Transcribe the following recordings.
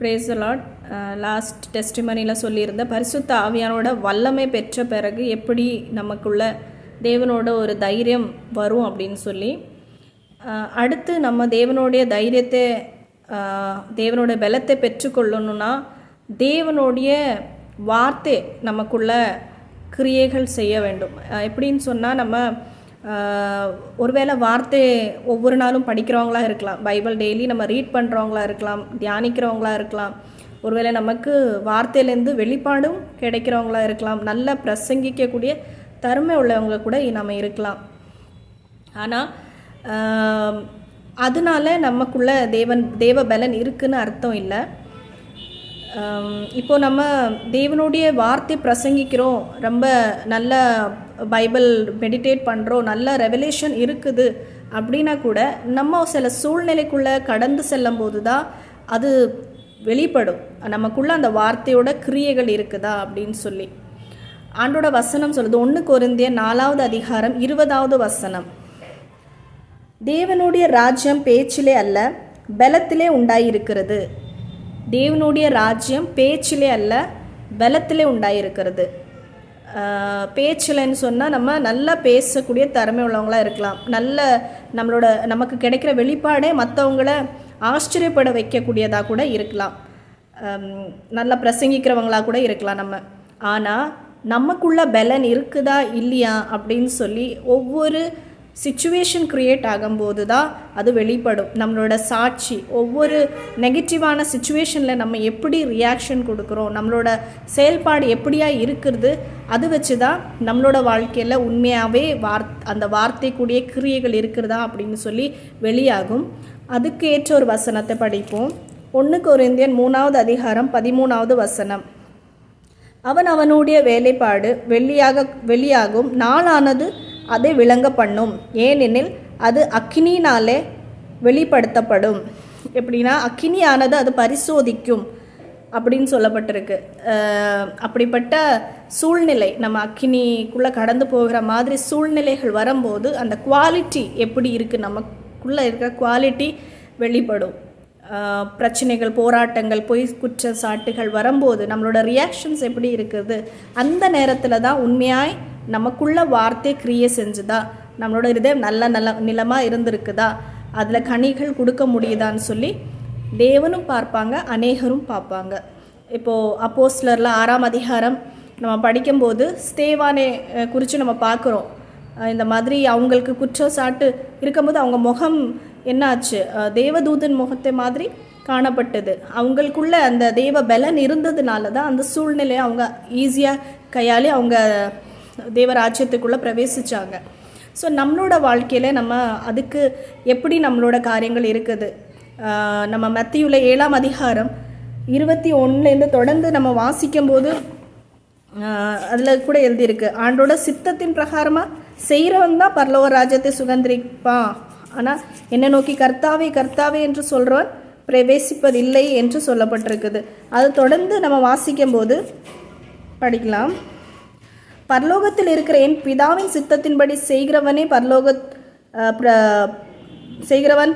Praise the Lord. Last டெஸ்டிமனியில் சொல்லியிருந்த பரிசுத்த ஆவியானோட வல்லமை பெற்ற பிறகு எப்படி நமக்குள்ள தேவனோட ஒரு தைரியம் வரும் அப்படின்னு சொல்லி, அடுத்து நம்ம தேவனுடைய தைரியத்தை தேவனுடைய பலத்தை பெற்றுக்கொள்ளணும்னா தேவனுடைய வார்த்தை நமக்குள்ள கிரியைகள் செய்ய வேண்டும். எப்படின்னு சொன்னால், நம்ம ஒருவேளை வார்த்தை ஒவ்வொரு நாளும் படிக்கிறவங்களா இருக்கலாம், பைபிள் டெய்லி நம்ம ரீட் பண்ணுறவங்களா இருக்கலாம், தியானிக்கிறவங்களா இருக்கலாம், ஒருவேளை நமக்கு வார்த்தையிலேருந்து வெளிப்பாடும் கிடைக்கிறவங்களா இருக்கலாம், நல்லா பிரசங்கிக்கக்கூடிய தருமை உள்ளவங்க கூட நம்ம இருக்கலாம். ஆனால் அதனால நமக்குள்ள தேவ பலன் இருக்குன்னு அர்த்தம் இல்லை. இப்போது நம்ம தேவனுடைய வார்த்தை பிரசங்கிக்கிறோம், ரொம்ப நல்ல பைபிள் மெடிடேட் பண்ணுறோம், நல்ல ரெவலேஷன் இருக்குது அப்படின்னா கூட நம்ம சில சூழ்நிலைக்குள்ளே கடந்து செல்லும் போது தான் அது வெளிப்படும், நமக்குள்ளே அந்த வார்த்தையோட கிரியைகள் இருக்குதா அப்படின்னு சொல்லி. ஆண்டோட வசனம் சொல்லுது, 1 கொரிந்தியர் 4வது அதிகாரம் 20வது வசனம், தேவனுடைய ராஜ்யம் பேச்சிலே அல்ல பலத்திலே உண்டாயிருக்கிறது. தேவனுடைய ராஜ்யம் பேச்சிலே அல்ல பலத்திலே உண்டாயிருக்கிறது. பேச்சில்னு சொன்னால் நம்ம நல்லா பேசக்கூடிய திறமை உள்ளவங்களாக இருக்கலாம், நமக்கு கிடைக்கிற வெளிப்பாடே மற்றவங்கள ஆச்சரியப்பட வைக்கக்கூடியதாக கூட இருக்கலாம், நல்லா பிரசங்கிக்கிறவங்களாக கூட இருக்கலாம் நம்ம. ஆனால் நமக்குள்ள பலன் இருக்குதா இல்லையா அப்படின்னு சொல்லி ஒவ்வொரு சிச்சுவேஷன் க்ரியேட் ஆகும்போது தான் அது வெளிப்படும். நம்மளோட சாட்சி ஒவ்வொரு நெகட்டிவான சிச்சுவேஷனில் நம்ம எப்படி ரியாக்ஷன் கொடுக்குறோம், நம்மளோட செயல்பாடு எப்படியா இருக்கிறது, அது வச்சு தான் நம்மளோட வாழ்க்கையில் உண்மையாகவே அந்த வார்த்தைக்குரிய கிரியைகள் இருக்கிறதா அப்படின்னு சொல்லி வெளியாகும். அதுக்கு ஏற்ற ஒரு வசனத்தை படிப்போம். 1 கொரிந்தியர் 3வது அதிகாரம் 13வது வசனம், அவனுடைய வேலைப்பாடு வெளியாகும் நாளானது அதை விளங்க பண்ணும், ஏனெனில் அது அக்கினியினாலே வெளிப்படுத்தப்படும். எப்படின்னா அக்கினியானது அது பரிசோதிக்கும் அப்படின்னு சொல்லப்பட்டிருக்கு. அப்படிப்பட்ட சூழ்நிலை, நம்ம அக்கினிக்குள்ளே கடந்து போகிற மாதிரி சூழ்நிலைகள் வரும்போது அந்த குவாலிட்டி எப்படி இருக்குது, நமக்குள்ளே இருக்கிற குவாலிட்டி வெளிப்படும். பிரச்சனைகள், போராட்டங்கள், பொய் குற்றச்சாட்டுகள் வரும்போது நம்மளோட ரியாக்ஷன்ஸ் எப்படி இருக்குது, அந்த நேரத்தில் தான் உண்மையாய் நமக்குள்ள வார்த்தை கிரியை செஞ்சுதா, நம்மளோட இதயம் நல்ல நிலமாக இருந்திருக்குதா, அதில் கனிகள் கொடுக்க முடியுதான்னு சொல்லி தேவனும் பார்ப்பாங்க, அநேகரும் பார்ப்பாங்க. இப்போது அப்போஸ்தலரில் 6ஆம் அதிகாரம் நம்ம படிக்கும்போது ஸ்தேவானை குறித்து நம்ம பார்க்குறோம். இந்த மாதிரி அவங்களுக்கு குற்றச்சாட்டு இருக்கும்போது அவங்க முகம் என்னாச்சு, தேவதூதன் முகத்தை மாதிரி காணப்பட்டது. அவங்களுக்குள்ள அந்த தேவ பலன் இருந்ததுனால தான் அந்த சூழ்நிலையை அவங்க ஈஸியாக கையாளி அவங்க தேவராஜ்யத்துக்குள்ளே பிரவேசித்தாங்க. ஸோ நம்மளோட வாழ்க்கையில் நம்ம அதுக்கு எப்படி நம்மளோட காரியங்கள் இருக்குது. நம்ம மத்தேயுல 7ஆம் அதிகாரம் 21லேருந்து தொடர்ந்து நம்ம வாசிக்கும்போது அதில் கூட எழுதியிருக்கு, ஆண்டோட சித்தத்தின் பிரகாரமாக செய்கிறவன் தான் பரலோக ராஜ்யத்தை சுதந்திரிப்பான், ஆனால் என்னை நோக்கி கர்த்தாவே கர்த்தாவே என்று சொல்கிறவன் பிரவேசிப்பதில்லை என்று சொல்லப்பட்டிருக்குது. அது தொடர்ந்து நம்ம வாசிக்கும்போது படிக்கலாம். பரலோகத்தில் இருக்கிற என் பிதாவின் சித்தத்தின்படி செய்கிறவன்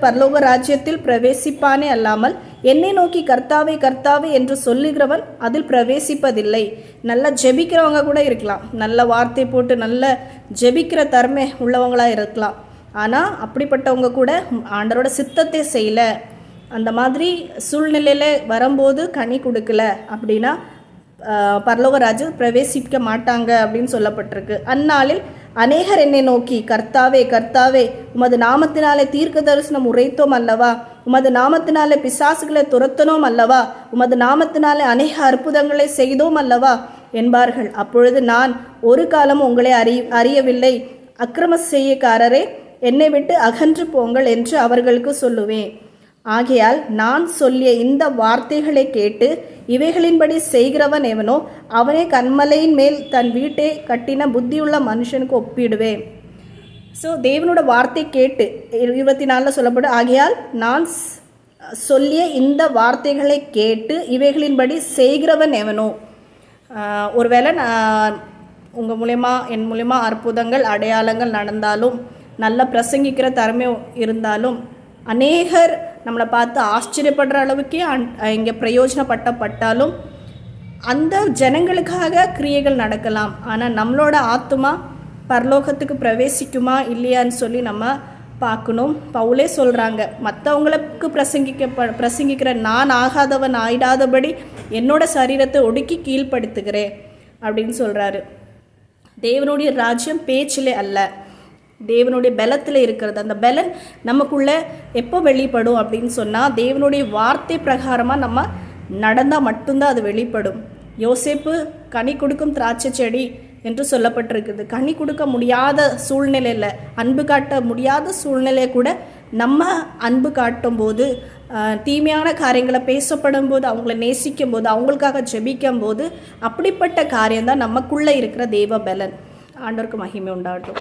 பரலோக ராஜ்யத்தில் பிரவேசிப்பானே அல்லாமல் என்னை நோக்கி கர்த்தாவே கர்த்தாவே என்று சொல்லுகிறவன் அதில் பிரவேசிப்பதில்லை. நல்லா ஜெபிக்கிறவங்க கூட இருக்கலாம், நல்ல வார்த்தை போட்டு நல்ல ஜெபிக்கிற தன்மை உள்ளவங்களாக இருக்கலாம், ஆனால் அப்படிப்பட்டவங்க கூட ஆண்டவரோட சித்தத்தை செய்யலை, அந்த மாதிரி சூழ்நிலையில் வரும்போது கனி கொடுக்கல அப்படின்னா பரலோக ராஜ்யம் பிரவேசிக்க மாட்டாங்க அப்படின்னு சொல்லப்பட்டிருக்கு. அந்நாளில் அநேகர் என்னை நோக்கி கர்த்தாவே கர்த்தாவே உமது நாமத்தினாலே தீர்க்க தரிசனம் உரைத்தோம் அல்லவா, உமது நாமத்தினாலே பிசாசுகளை துரத்தனோம் அல்லவா, உமது நாமத்தினாலே அநேக அற்புதங்களை செய்தோம் அல்லவா என்பார்கள். அப்பொழுது நான் ஒரு காலம் உங்களை அறியவில்லை, அக்கிரம செய்யக்காரரே என்னை விட்டு அகன்று போங்கள் என்று அவர்களுக்கு சொல்லுவேன். ஆகையால் நான் சொல்லிய இந்த வார்த்தைகளை கேட்டு இவைகளின்படி செய்கிறவன் எவனோ அவனே கன்மலையின் மேல் தன் வீட்டை கட்டின புத்தியுள்ள மனுஷனுக்கு ஒப்பிடுவேன். ஸோ தேவனோட வார்த்தை கேட்டு 24 சொல்லப்படும், ஆகையால் நான் சொல்லிய இந்த வார்த்தைகளை கேட்டு இவைகளின்படி செய்கிறவன் எவனோ. ஒருவேளை உங்கள் மூலயமா என் மூலயமா அற்புதங்கள் அடையாளங்கள் நடந்தாலும், நல்ல பிரசங்கிக்கிற திறமை இருந்தாலும், அநேகர் நம்மளை பார்த்து ஆச்சரியப்படுற அளவுக்கே இங்கே பிரயோஜனப்பட்டாலும் அந்த ஜனங்களுக்காக கிரியைகள் நடக்கலாம். ஆனால் நம்மளோட ஆத்துமா பரலோகத்துக்கு பிரவேசிக்குமா இல்லையான்னு சொல்லி நம்ம பார்க்கணும். பவுலே சொல்கிறாங்க, மற்றவங்களுக்கு பிரசங்கிக்கிற நான் ஆகாதவன் ஆயிடாதபடி என்னோட சரீரத்தை ஒடுக்கி கீழ்ப்படுத்துகிறேன் அப்படின்னு சொல்கிறாரு. தேவனுடைய ராஜ்யம் பேச்சிலே அல்ல, தேவனுடைய பலத்தில் இருக்கிறது. அந்த பலன் நமக்குள்ளே எப்போ வெளிப்படும் அப்படின்னு சொன்னால் தேவனுடைய வார்த்தை பிரகாரமாக நம்ம நடந்தால் மட்டும்தான் அது வெளிப்படும். யோசேப்பு கனி கொடுக்கும் திராட்சை செடி என்று சொல்லப்பட்டிருக்குது. கனி கொடுக்க முடியாத சூழ்நிலையில், அன்பு காட்ட முடியாத சூழ்நிலையை கூட நம்ம அன்பு காட்டும் போது, தீமையான காரியங்களை பேசப்படும் போது, அவங்கள நேசிக்கும் போது, அவங்களுக்காக ஜெபிக்கும் போது, அப்படிப்பட்ட காரியம்தான் நமக்குள்ளே இருக்கிற தேவ பலன். ஆண்டவருக்கு மகிமை உண்டாகட்டும்.